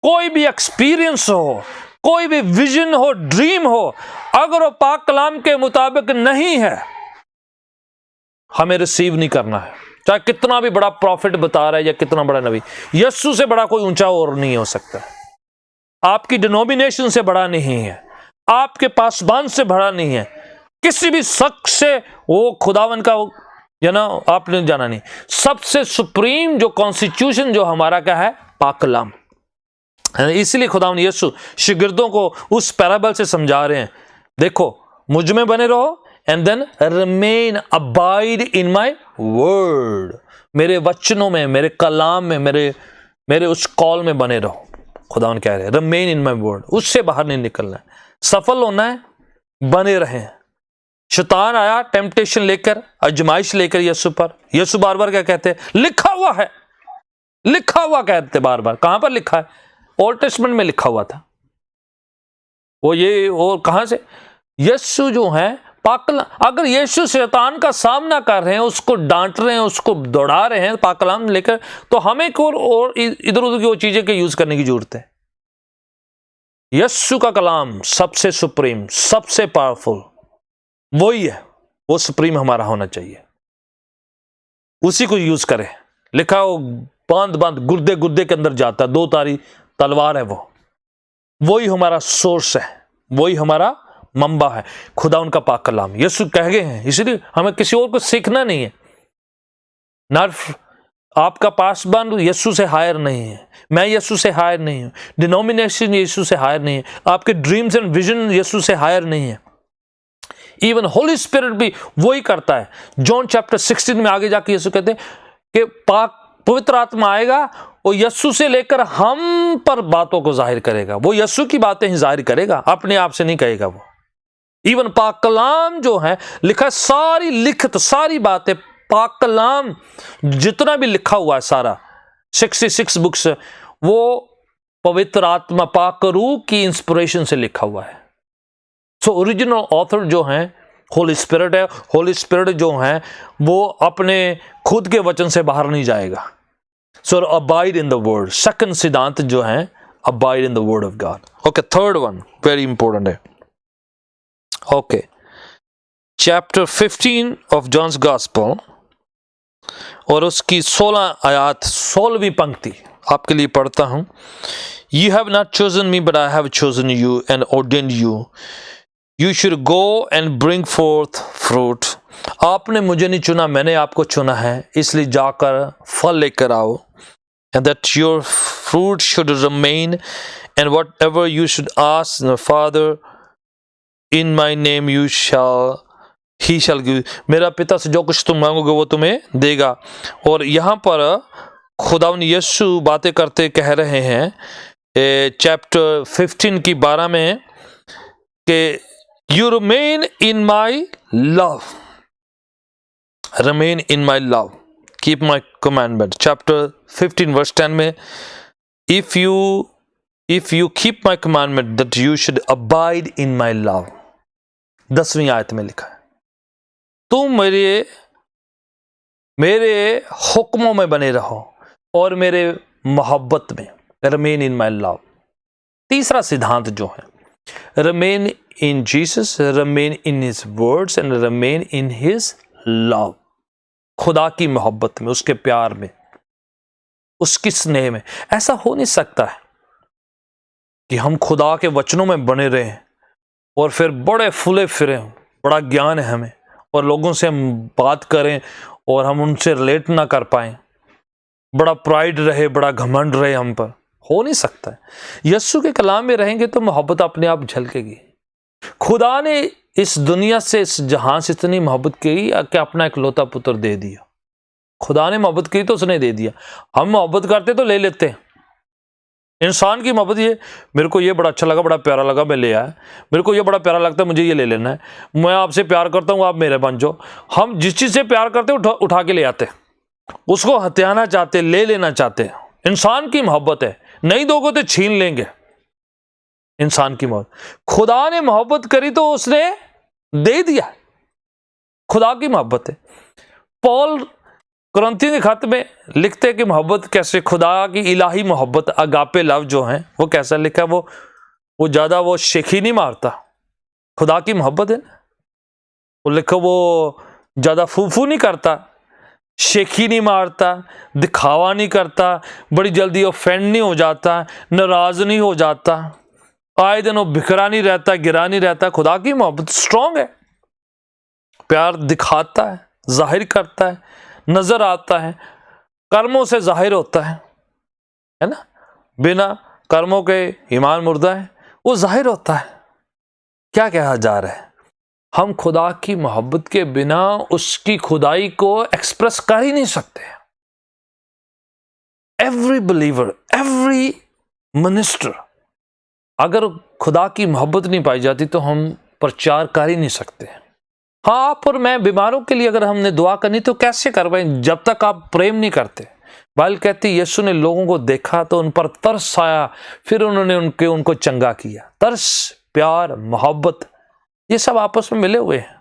कोई भी एक्सपीरियंस हो, कोई भी विजन हो, ड्रीम हो, अगर वो पाक कलाम के मुताबिक नहीं है, हमें रिसीव नहीं करना है। चाहे कितना भी बड़ा प्रॉफिट बता रहा है या कितना बड़ा नबी, यीशु से बड़ा कोई ऊंचा और नहीं हो सकता। आपकी डिनोमिनेशन से बड़ा नहीं है, आपके पासबान से बड़ा नहीं है, किसी भी शख्स से वो खुदावन का आपने जाना नहीं। सबसे सुप्रीम जो कॉन्स्टिट्यूशन जो हमारा क्या है, पाक कलाम। इसलिए खुदावन यीशु शागिर्दों को उस पैराबल से समझा रहे हैं, देखो मुझ में बने रहो and then remain abide in my word, मेरे वचनों में, मेरे कलाम में, मेरे उस कॉल में बने रहो। खुदावन कह रहे हैं रिमेन इन माय वर्ड, उससे बाहर नहीं निकलना है। सफल होना है, बने रहें। शैतान आया टेम्पटेशन लेकर, आजमाइश लेकर यीशु पर, यीशु बार बार क्या कहते हैं, लिखा हुआ है, लिखा हुआ कहते बार बार। कहां पर लिखा है? ओल्ड टेस्टमेंट में लिखा हुआ था। वो ये और कहां से? यीशु जो है पाकलाम, अगर यीशु शैतान का सामना कर रहे हैं, उसको डांट रहे हैं, उसको दौड़ा रहे हैं पाकलाम लेकर, तो हमें और इधर उधर की वो चीजें के यूज करने की जरूरत है। यीशु का कलाम सबसे सुप्रीम, सबसे पावरफुल वही है, वो सुप्रीम हमारा होना चाहिए, उसी को यूज करें। लिखा हो बांध बांध गुर्दे गुर्दे के अंदर जाता, दो तारी तलवार है, वही हमारा सोर्स है, वही हमारा मंबा है, खुदा उनका पाक कलाम। यीशु कह गए हैं, इसलिए हमें किसी और को सीखना नहीं है। ना आपका पासबान यीशु से हायर नहीं है, मैं यीशु से हायर नहीं हूं, डिनोमिनेशन यीशु से हायर नहीं है, आपके ड्रीम्स एंड विजन यीशु से हायर नहीं है। इवन होली स्पिरिट भी वही करता है। जॉन चैप्टर 16 में आगे जाके यीशु कहते हैं कि पवित्र आत्मा आएगा, वो यीशु से लेकर हम पर बातों को जाहिर करेगा, वो यीशु की बातें ही जाहिर करेगा, अपने आप से नहीं कहेगा वो। इवन पाक कलाम जो है लिखा, सारी लिखत, सारी बातें पाक कलाम जितना भी लिखा हुआ है सारा 66 बुक्स, वो पवित्र आत्मा पाक रूह की इंस्पिरेशन से लिखा हुआ है। सो ओरिजिनल ऑथर जो है होली स्पिरिट है। होली स्पिरिट जो है वो अपने खुद के वचन से बाहर नहीं जाएगा। So abide in the word, second सिद्धांत जो है abide in the word of God. Okay, third one very important है। Okay, chapter 15 of John's gospel और उसकी 16 आयत, 16वीं पंक्ति आपके लिए पढ़ता हूं। You have not chosen me, but I have chosen you and ordained you. You should go and bring forth fruit. आपने मुझे नहीं चुना, मैंने आपको चुना है, इसलिए जाकर फल लेकर आओ। And that your fruit should remain, and whatever you should ask the Father in my name he shall give. मेरा पिता से जो कुछ तुम मांगोगे वो तुम्हें देगा। और यहाँ पर खुदावन यीशु बातें करते कह रहे हैं चैप्टर 15 की 12 में कि you remain in my love, remain in my love, keep my commandment. Chapter 15 verse 10 में if you keep my commandment that you should abide in my love. 10वीं आयत में लिखा है, तुम मेरे हुक्मों में बने रहो और मेरे मोहब्बत में, रिमेन इन माई लव। तीसरा सिद्धांत जो है, remain in Jesus, remain in his words and remain in his love. खुदा की मोहब्बत में, उसके प्यार में, उसकी स्नेह में। ऐसा हो नहीं सकता है कि हम खुदा के वचनों में बने रहें और फिर बड़े फूले फिरे, बड़ा ज्ञान है हमें, और लोगों से हम बात करें और हम उनसे रिलेट ना कर पाएं, बड़ा प्राइड रहे, बड़ा घमंड रहे हम पर। हो नहीं सकता है। यीशु के कलाम में रहेंगे तो मोहब्बत अपने आप झलकेगी। खुदा ने इस दुनिया से, इस जहां से इतनी मोहब्बत की कि अपना इकलौता पुत्र दे दिया। खुदा ने मोहब्बत की तो उसने दे दिया। हम मोहब्बत करते तो ले लेते हैं। इंसान की मोहब्बत ये, मेरे को ये बड़ा अच्छा लगा, बड़ा प्यारा लगा, मैं ले आया, मेरे को ये बड़ा प्यारा लगता है, मुझे ये ले लेना है, मैं आपसे प्यार करता हूँ, आप मेरे बन जाओ। हम जिस चीज़ से प्यार करते हैं उठा के ले आते, उसको हत्याना चाहते, ले लेना चाहते। इंसान की मोहब्बत है, नहीं दोगे तो छीन लेंगे। इंसान की मोहब्बत, खुदा ने मोहब्बत करी तो उसने दे दिया। खुदा की मोहब्बत है। पौल कुरिन्थियों के खत में लिखते हैं कि मोहब्बत कैसे, खुदा की इलाही मोहब्बत अगापे लव जो है वो कैसा लिखा, वो ज्यादा वो शेखी नहीं मारता। खुदा की मोहब्बत है ना, वो लिखो वो ज्यादा फूफू नहीं करता, शेखी नहीं मारता, दिखावा नहीं करता, बड़ी जल्दी ऑफेंड नहीं हो जाता, नाराज नहीं हो जाता, आए दिन वो बिखरा नहीं रहता, गिरा नहीं रहता। खुदा की मोहब्बत स्ट्रांग है, प्यार दिखाता है, जाहिर करता है, नजर आता है, कर्मों से जाहिर होता है ना। बिना कर्मों के ईमान मुर्दा है, वो जाहिर होता है। क्या कहा जा रहा है, हम खुदा की मोहब्बत के बिना उसकी खुदाई को एक्सप्रेस कर ही नहीं सकते। एवरी बिलीवर, एवरी मिनिस्टर, अगर खुदा की मोहब्बत नहीं पाई जाती तो हम प्रचार कर ही नहीं सकते। हाँ, आप और मैं बीमारों के लिए अगर हमने दुआ करनी तो कैसे कर पाए जब तक आप प्रेम नहीं करते। बाइबल कहती है यीशु ने लोगों को देखा तो उन पर तरस आया, फिर उन्होंने उनको चंगा किया। तरस, प्यार, मोहब्बत, ये सब आपस में मिले हुए हैं।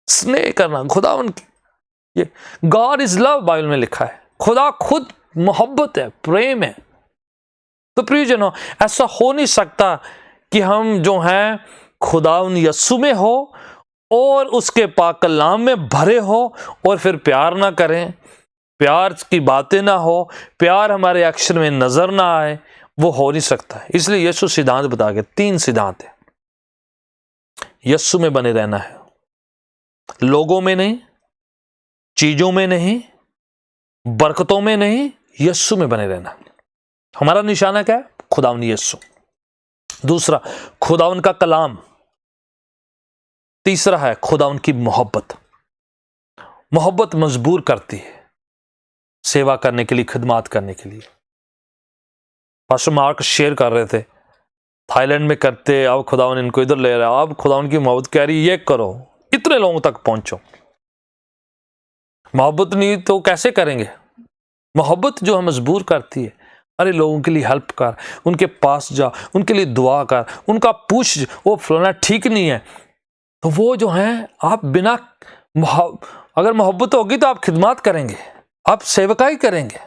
स्नेह करना, खुदा उनकी, ये गॉड इज लव बाइबल में लिखा है। खुदा खुद मोहब्बत है, प्रेम है। तो प्रियजनों, ऐसा हो नहीं सकता कि हम जो हैं खुदा उन यस्सु में हो और उसके पाक कलाम में भरे हो और फिर प्यार ना करें, प्यार की बातें ना हो, प्यार हमारे एक्शन में नजर ना आए, वो हो नहीं सकता। इसलिए यीशु सिद्धांत बता के 3 सिद्धांत है। यीशु में बने रहना है, लोगों में नहीं, चीजों में नहीं, बरकतों में नहीं, यीशु में बने रहना। हमारा निशाना क्या है? खुदावन यीशु। दूसरा, खुदावन का कलाम। तीसरा है खुदावन की मोहब्बत। मोहब्बत मजबूर करती है सेवा करने के लिए, खिदमत करने के लिए। पास्टर मार्क शेयर कर रहे थे, थाईलैंड में करते, अब खुदावन इनको इधर ले रहा है, अब खुदावन की मोहब्बत कह रही ये करो, इतने लोगों तक पहुंचो। मोहब्बत नहीं तो कैसे करेंगे? मोहब्बत जो है मजबूर करती है। अरे लोगों के लिए हेल्प कर, उनके पास जा, उनके लिए दुआ कर, उनका पूछ, वो फलाना ठीक नहीं है, तो वो जो है आप बिना अगर मोहब्बत होगी तो आप खिदमत करेंगे, आप सेवकाई करेंगे।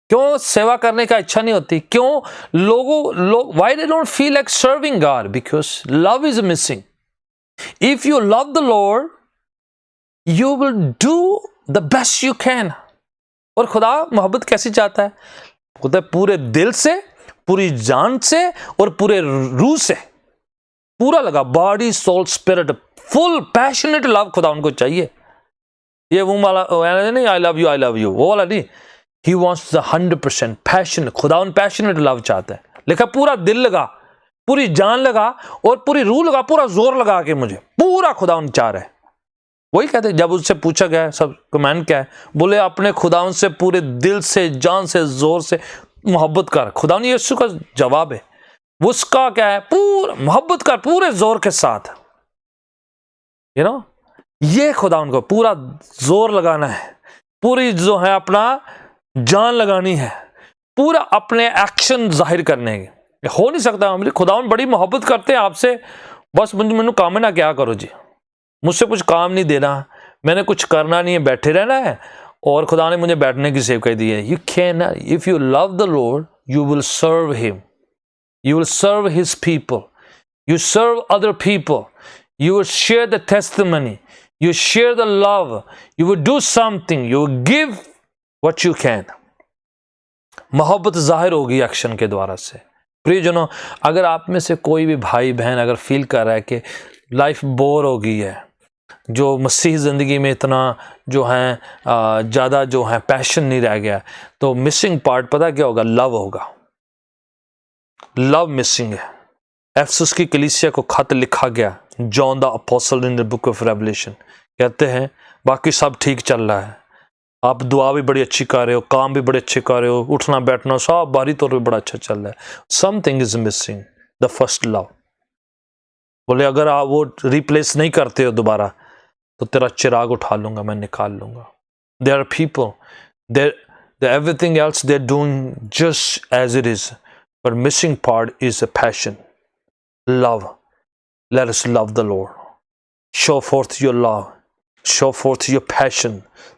क्यों सेवा करने का इच्छा नहीं होती? क्यों लोग why they don't feel like serving God? Because love is missing. If you love the Lord, you will do the best you can. और खुदा मोहब्बत कैसे चाहता है? खुदा पूरे दिल से, पूरी जान से और पूरे रूह से, पूरा लगा, body soul spirit, full passionate love खुदा उनको चाहिए। ये वो वाला नहीं, आई लव यू वो वाला नहीं। He wants the 100% passion. खुदा उन पैशनेट लव चाहता है। लिखा पूरा दिल लगा, पूरी जान लगा और पूरी रूह लगा, पूरा जोर लगा के मुझे पूरा खुदा उन चाह रहा है। वही कहते जब उससे पूछा गया सब कमेंट क्या है, बोले अपने खुदावन से पूरे दिल से, जान से, जोर से मोहब्बत कर। खुदावन यीशु का जवाब है, उसका क्या है? पूरा मोहब्बत कर, पूरे जोर के साथ। यू नो, ये खुदावन को पूरा जोर लगाना है, पूरी जो है अपना जान लगानी है, पूरा अपने एक्शन जाहिर करने के। हो नहीं सकता। हमारी खुदावन बड़ी मोहब्बत करते हैं आपसे, बस मैंने काम ना क्या करो जी, मुझसे कुछ काम नहीं देना, मैंने कुछ करना नहीं है, बैठे रहना है, और खुदा ने मुझे बैठने की सेवकाई दी है। You can, if you love the Lord, you will serve him, you will serve his people, you serve other people, you will share the testimony, you share the love, you will do something, you will give what you can. मोहब्बत जाहिर होगी एक्शन के द्वारा से। प्रियजनों, अगर आप में से कोई भी भाई बहन अगर फील कर रहा है कि लाइफ बोर हो गई है, जो मसीह ज़िंदगी में इतना जो है ज़्यादा जो है पैशन नहीं रह गया, तो मिसिंग पार्ट पता क्या होगा? लव होगा। लव मिसिंग है। एफेसस की कलीसिया को खत लिखा गया, John the apostle in the book of revelation, कहते हैं बाकी सब ठीक चल रहा है, आप दुआ भी बड़ी अच्छी कर रहे हो, काम भी बड़े अच्छे कर रहे हो, उठना बैठना सब बारी तौर पे बड़ा अच्छा चल रहा है, something is missing, the first love. बोले अगर आप वो रिप्लेस नहीं करते हो दोबारा, तो तेरा चिराग उठा लूंगा, मैं निकाल लूंगा। There are people, there everything else they are doing just as it is, but missing part is a passion, love. Let us love the Lord. Show forth your love. Show forth your passion.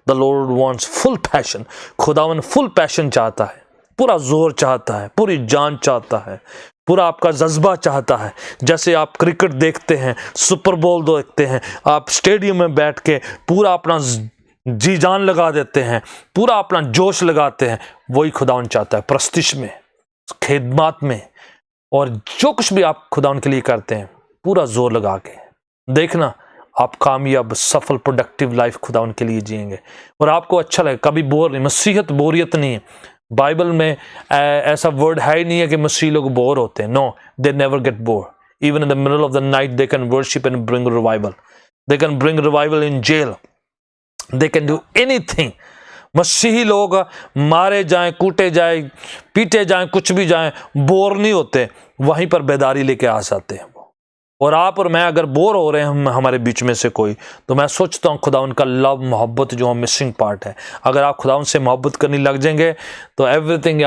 The Lord wants full passion. खुदावन full passion चाहता है, पूरा जोर चाहता है, पूरी जान चाहता है, पूरा आपका जज्बा चाहता है। जैसे आप क्रिकेट देखते हैं, सुपर बोल देखते हैं, आप स्टेडियम में बैठ के पूरा अपना जी जान लगा देते हैं, पूरा अपना जोश लगाते हैं, वही खुदावन चाहता है प्रस्तिश में, खिदमत में, और जो कुछ भी आप खुदावन के लिए करते हैं पूरा जोर लगा के। देखना आप कामयाब, सफल, प्रोडक्टिव लाइफ खुदावन के लिए जिएंगे और आपको अच्छा लगे, कभी बोर नहीं। मसीहत बोरियत नहीं है। बाइबल में ऐसा वर्ड है ही नहीं है कि मसीह लोग बोर होते हैं। No, they never get bore. Even in the middle of the night they can worship and bring revival. They can bring revival in jail. They can do anything. मसीही लोग मारे जाएं, कूटे जाएं, पीटे जाएं, कुछ भी जाएं, बोर नहीं होते, वहीं पर बेदारी लेके आ जाते हैं। और आप और मैं अगर बोर हो रहे हैं हमारे बीच में से कोई, तो मैं सोचता हूँ खुदा उनका लव, मोहब्बत जो मिसिंग पार्ट है। अगर आप खुदा उनसे मोहब्बत करने लग जाएंगे तो everything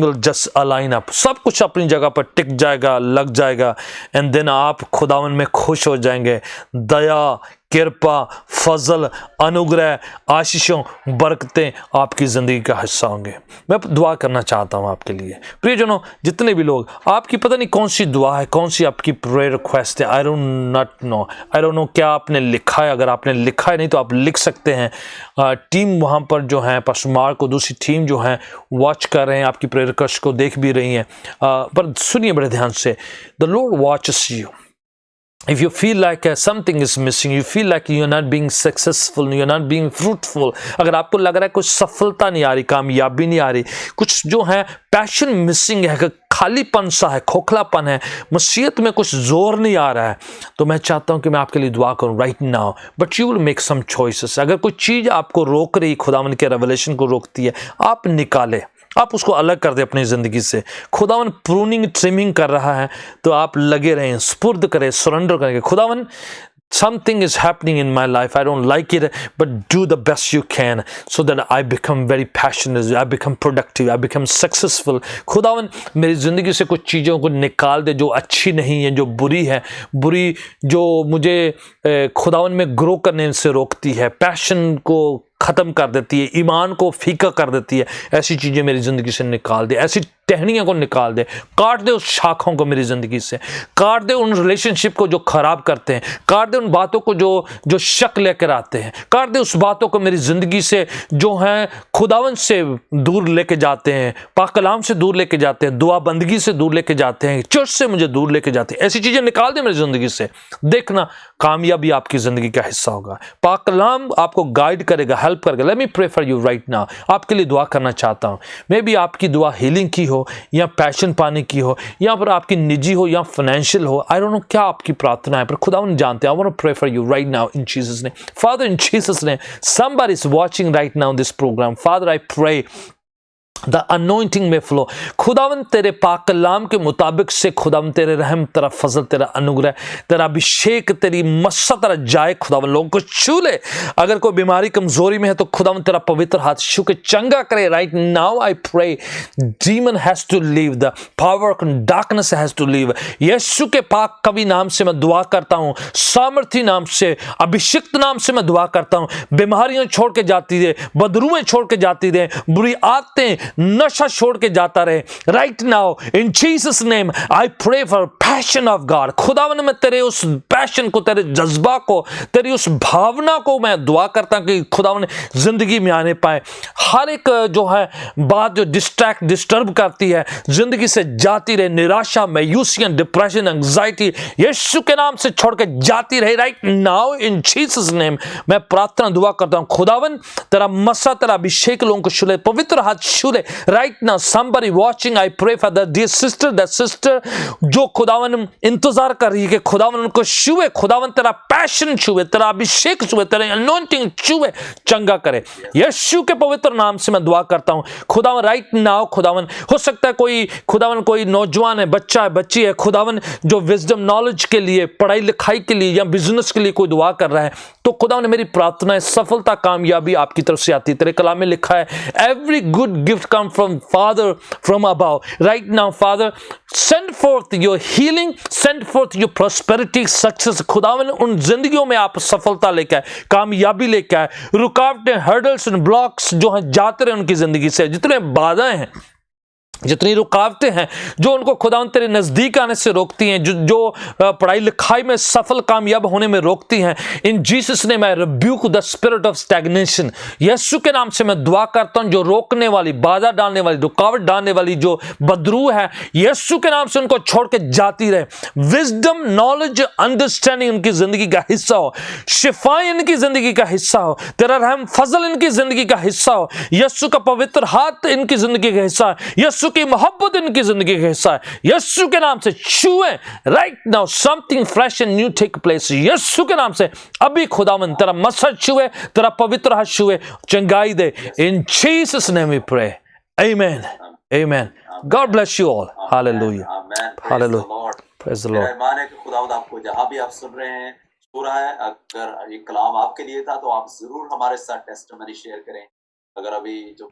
will just align up. सब कुछ अपनी जगह पर टिक जाएगा, लग जाएगा, एंड देन आप खुदावन में खुश हो जाएंगे। दया, कृपा, फजल, अनुग्रह, आशीषों, बरकतें आपकी ज़िंदगी का हिस्सा होंगे। मैं दुआ करना चाहता हूँ आपके लिए प्रियजनों, जितने भी लोग, आपकी पता नहीं कौन सी दुआ है, कौन सी आपकी प्रेयर रिक्वेस्ट है। आई डोंट नो क्या आपने लिखा है। अगर आपने लिखा है नहीं तो आप लिख सकते हैं। टीम वहाँ पर जो है, पशुमार को दूसरी टीम जो है वॉच कर रहे हैं, आपकी प्रेयर रिक्वेस्ट को देख भी रही हैं। पर सुनिए बड़े ध्यान से, the Lord watches you. If you feel like something is missing, you feel like you're not being successful, you're not being fruitful, अगर आपको लग रहा है कुछ सफलता नहीं आ रही, कामयाबी नहीं आ रही, कुछ जो है पैशन मिसिंग है, खालीपन सा है, खोखलापन है, मसीहत में कुछ जोर नहीं आ रहा है, तो मैं चाहता हूं कि मैं आपके लिए दुआ करूं right now. But you will make some choices. अगर कोई चीज़ आपको रोक रही, खुदावन के रेवलेशन को रोकती है, आप निकाले, आप उसको अलग कर दे अपनी ज़िंदगी से। खुदावन प्रूनिंग, ट्रिमिंग कर रहा है, तो आप लगे रहें, स्पुर्द करें, सरेंडर करेंगे। खुदावन, something is happening in my life, I don't like it, but do the best you can so that I become very passionate, I become productive, I become successful. खुदावन मेरी ज़िंदगी से कुछ चीज़ों को निकाल दे जो अच्छी नहीं है, जो बुरी है, बुरी जो मुझे खुदावन में ग्रो करने से रोकती है, पैशन को ख़त्म कर देती है, ईमान को फीका कर देती है। ऐसी चीज़ें मेरी ज़िंदगी से निकाल दे, ऐसी टहनियों को निकाल दे, काट दे उस शाखाओं को मेरी ज़िंदगी से, काट दे उन रिलेशनशिप को जो ख़राब करते हैं, काट दे उन बातों को जो शक लेकर आते हैं, काट दे उस बातों को मेरी ज़िंदगी से जो हैं खुदावन से दूर लेके जाते हैं, पाक कलाम से दूर लेके जाते हैं, दुआ बंदगी से दूर लेके जाते हैं, चर्च से मुझे दूर लेके जाते हैं। ऐसी चीज़ें निकाल दे मेरी ज़िंदगी से। देखना कामयाबी आपकी ज़िंदगी का हिस्सा होगा। पाक कलाम आपको गाइड करेगा, हेल्प करेगा। Let me pray for you right now. आपके लिए दुआ करना चाहता हूँ। मे बी आपकी दुआ हीलिंग की हो, या पैशन पाने की हो, या फिर आपकी निजी हो, या फाइनेंशियल हो। आई डोंट नो क्या आपकी प्रार्थना है, पर खुदावन जानते हैं। I want to pray for you right now in Jesus name. Father, in Jesus name, somebody is watching right now this program. Father, I pray the anointing में फ्लो। खुदावन तेरे पाक कलाम के मुताबिक से खुदावन तेरे रहम, तेरा फजल, तेरा अनुग्रह, तेरा अभिषेक, तेरी मस्सा तेरा जाए। खुदावन लोगों को छू ले। अगर कोई बीमारी, कमजोरी में है तो खुदावन तेरा पवित्र हाथ छू के चंगा करे right now. I pray demon has to leave, the power of darkness has to leave. Yeshu के पाक कवि नाम से मैं दुआ करता हूँ, सामर्थी नाम से, अभिषिक्त नाम से मैं दुआ करता हूँ। बीमारियां छोड़ के जाती रहे, बदरुएं छोड़ के जाती रहे, बुरी आदतें, नशा छोड़ के जाता रहे right now in Jesus name. I pray for passion of God. खुदावन में तेरे उस पैशन को, तेरे जज्बा को, तेरी उस भावना को मैं दुआ करता हूं कि खुदावन जिंदगी में आने पाए। हर एक जो है बात जो डिस्टर्ब करती है, जिंदगी से जाती रहे, निराशा, मायूसी, डिप्रेशन, एंजाइटी यीशु के नाम से छोड़ के जाती रहे right now in Jesus name. मैं प्रार्थना दुआ करता हूं खुदावन तेरा मसा, तेरा अभिषेक लोगों को छू ले, पवित्र हाथ छू ले right now। somebody watching, I pray for that dear sister, that sister जो खुदावन इंतजार कर रही है कि खुदावन उनको छुए, खुदावन तेरा पैशन छुए, तेरा अभिषेक छुए, तेरा anointing छुए, चंगा करे यीशु के पवित्र नाम से मैं दुआ करता हूं खुदावन राइट नाउ। खुदावन हो सकता है कोई नौजवान है, बच्चा है, बच्ची है, खुदावन जो विजडम, नॉलेज के लिए, पढ़ाई लिखाई के लिए या बिजनेस के लिए कोई दुआ कर रहा है, तो खुदावन मेरी प्रार्थना है सफलता, कामयाबी आपकी तरफ से आती है। तेरे कलाम में लिखा है every good gift come from Father from above. Right now, Father, send forth your healing, send forth your prosperity, success. खुदावन उन जिंदगियों में आप सफलता लेकर आए, कामयाबी लेकर आए, रुकावटें, हर्डल्स एंड ब्लॉक्स जो हैं जाते रहे उनकी जिंदगी से, जितने बाधाएं हैं, जितनी रुकावटें हैं जो उनको खुदावन तेरे नजदीक आने से रोकती हैं, जो पढ़ाई लिखाई में सफल कामयाब होने में रोकती हैं, इन जीसस ने मैं rebuke the spirit of stagnation, Yeshu के नाम से मैं दुआ करता हूं, जो रोकने वाली, बाधा डालने वाली, रुकावट डालने वाली जो बदरू है, यीशु के नाम से उनको छोड़ के जाती रहे। विजडम, नॉलेज, अंडरस्टैंडिंग उनकी जिंदगी का हिस्सा हो, शिफाएं इनकी जिंदगी का हिस्सा हो, तेरा रहम फजल इनकी जिंदगी का हिस्सा हो, यीशु का पवित्र हाथ इनकी जिंदगी का हिस्सा है, यीशु की मोहब्बत इनकी जिंदगी का हिस्सा है, यीशु के नाम से छुए। Right now something fresh and new take place, Yeshu के नाम से अभी खुदावन तेरा मसद छुए, तेरा पवित्र हाथ छुए, चंगाई दे। In Jesus name we pray, amen, amen. God bless you all, hallelujah, hallelujah, praise the Lord. मेरा ईमान है कि खुदावंद आपको जहां भी आप सुन रहे हैं पूरा है, अगर ये कलाम आपके लिए था तो आप जरूर हमारे साथ टेस्टिमनी शेयर करें। अगर अभी जो